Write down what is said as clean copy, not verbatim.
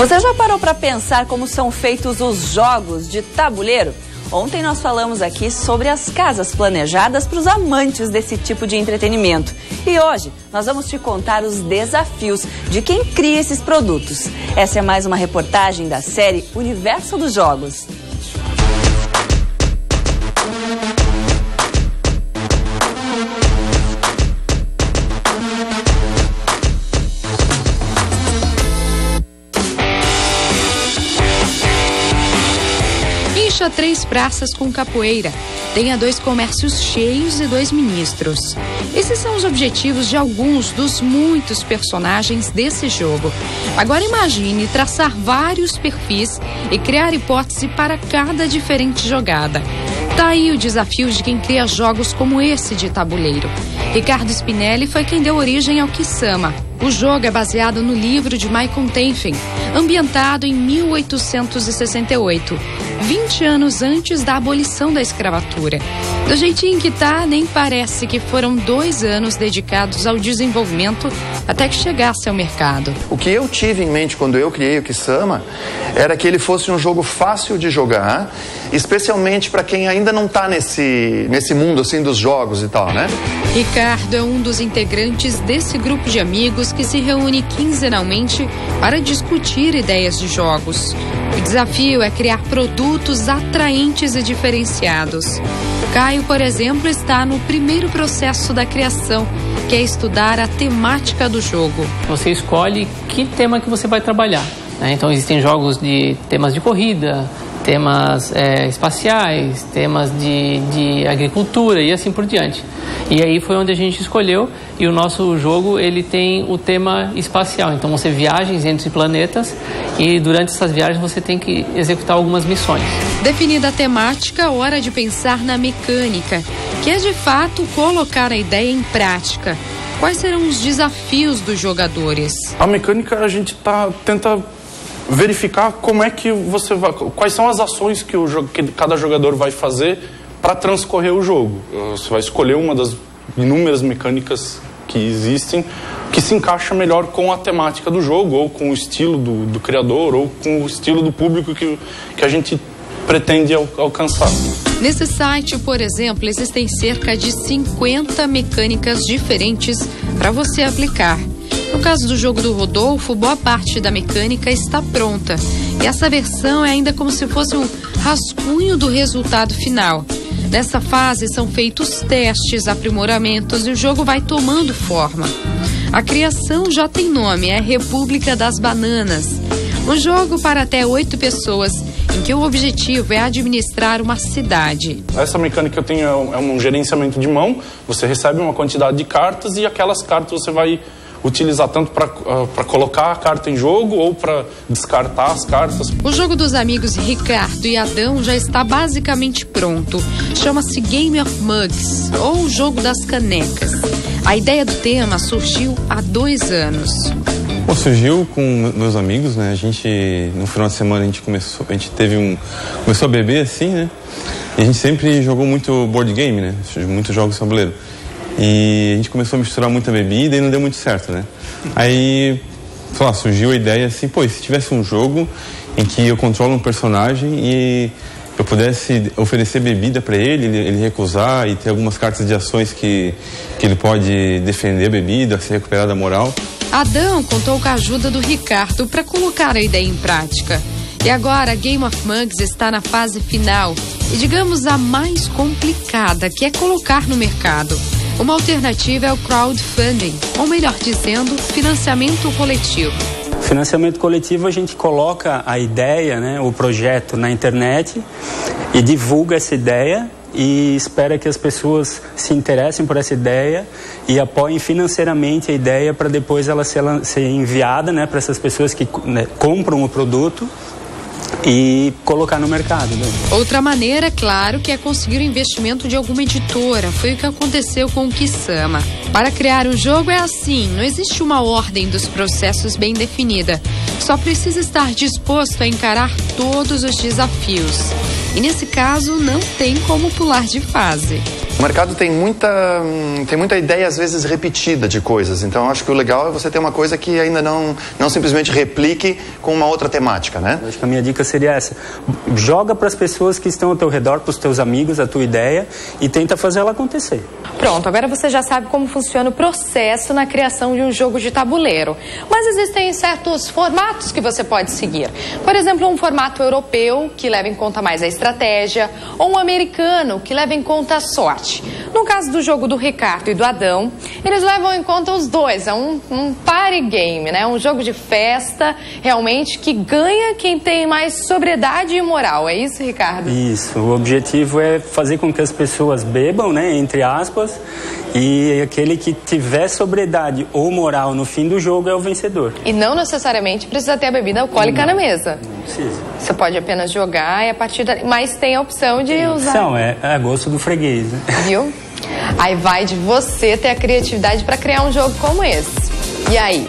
Você já parou para pensar como são feitos os jogos de tabuleiro? Ontem nós falamos aqui sobre as casas planejadas para os amantes desse tipo de entretenimento. E hoje nós vamos te contar os desafios de quem cria esses produtos. Essa é mais uma reportagem da série Universo dos Jogos. Encha 3 praças com capoeira, tenha 2 comércios cheios e 2 ministros. Esses são os objetivos de alguns dos muitos personagens desse jogo. Agora imagine traçar vários perfis e criar hipótese para cada diferente jogada. Tá aí o desafio de quem cria jogos como esse de tabuleiro. Ricardo Spinelli foi quem deu origem ao Kisama. O jogo é baseado no livro de Michael Tenfen, ambientado em 1868, 20 anos antes da abolição da escravatura. Do jeitinho que tá, nem parece que foram 2 anos dedicados ao desenvolvimento até que chegasse ao mercado. O que eu tive em mente quando eu criei o Kisama era que ele fosse um jogo fácil de jogar, especialmente para quem ainda não está nesse mundo assim dos jogos e tal, né? Ricardo é um dos integrantes desse grupo de amigos que se reúne quinzenalmente para discutir ideias de jogos. O desafio é criar produtos atraentes e diferenciados. Caio, por exemplo, está no primeiro processo da criação, que é estudar a temática do jogo. Você escolhe que tema que você vai trabalhar, né? Então existem jogos de temas de corrida, temas espaciais, temas de agricultura e assim por diante. E aí foi onde a gente escolheu, e o nosso jogo ele tem o tema espacial. Então você viaja entre planetas e durante essas viagens você tem que executar algumas missões. Definida a temática, hora de pensar na mecânica, que é de fato colocar a ideia em prática. Quais serão os desafios dos jogadores? A mecânica a gente tenta verificar como é que você vai, quais são as ações que cada jogador vai fazer para transcorrer o jogo. Você vai escolher uma das inúmeras mecânicas que existem que se encaixa melhor com a temática do jogo, ou com o estilo do criador, ou com o estilo do público que a gente pretende alcançar. Nesse site, por exemplo, existem cerca de 50 mecânicas diferentes para você aplicar. No caso do jogo do Rodolfo, boa parte da mecânica está pronta. E essa versão é ainda como se fosse um rascunho do resultado final. Nessa fase são feitos testes, aprimoramentos e o jogo vai tomando forma. A criação já tem nome, é República das Bananas. Um jogo para até 8 pessoas, em que o objetivo é administrar uma cidade. Essa mecânica é um gerenciamento de mão. Você recebe uma quantidade de cartas e aquelas cartas você vai utilizar tanto para colocar a carta em jogo ou para descartar as cartas. O jogo dos amigos Ricardo e Adão já está basicamente pronto. Chama-se Game of Mugs, ou o jogo das canecas. A ideia do tema surgiu há 2 anos. Bom, surgiu com meus amigos, né? No final de semana começou a beber assim, né? E a gente sempre jogou muito board game, né? Muitos jogos de tabuleiro. E a gente começou a misturar muita bebida e não deu muito certo, né? Aí, sei lá, surgiu a ideia assim, e se tivesse um jogo em que eu controlo um personagem e eu pudesse oferecer bebida para ele recusar e ter algumas cartas de ações que ele pode defender a bebida, se recuperar da moral. Adão contou com a ajuda do Ricardo para colocar a ideia em prática. E agora a Game of Mugs está na fase final e, digamos, a mais complicada, que é colocar no mercado. Uma alternativa é o crowdfunding, ou melhor dizendo, financiamento coletivo. Financiamento coletivo, a gente coloca a ideia, né, o projeto na internet e divulga essa ideia e espera que as pessoas se interessem por essa ideia e apoiem financeiramente a ideia para depois ela ser enviada, né, para essas pessoas que compram o produto e colocar no mercado, né? Outra maneira, claro, que é conseguir o investimento de alguma editora. Foi o que aconteceu com o Kisama. Para criar um jogo é assim, não existe uma ordem dos processos bem definida. Só precisa estar disposto a encarar todos os desafios. E nesse caso, não tem como pular de fase. O mercado tem muita ideia, às vezes, repetida de coisas. Então, eu acho que o legal é você ter uma coisa que ainda não simplesmente replique com uma outra temática, né? Eu acho que a minha dica seria essa. Joga para as pessoas que estão ao teu redor, para os teus amigos, a tua ideia e tenta fazer ela acontecer. Pronto, agora você já sabe como funciona o processo na criação de um jogo de tabuleiro. Mas existem certos formatos que você pode seguir. Por exemplo, um formato europeu, que leva em conta mais a estratégia, ou um americano, que leva em conta a sorte. No caso do jogo do Ricardo e do Adão, eles levam em conta os dois. É um party game, né? Um jogo de festa, realmente, que ganha quem tem mais sobriedade e moral. É isso, Ricardo? Isso. O objetivo é fazer com que as pessoas bebam, né? Entre aspas. E aquele que tiver sobriedade ou moral no fim do jogo é o vencedor. E não necessariamente precisa ter a bebida alcoólica na mesa. Não precisa. Você pode apenas jogar e a partir daí... Mas tem a opção de usar... Não, é a gosto do freguês, né? Viu? Aí vai de você ter a criatividade para criar um jogo como esse. E aí?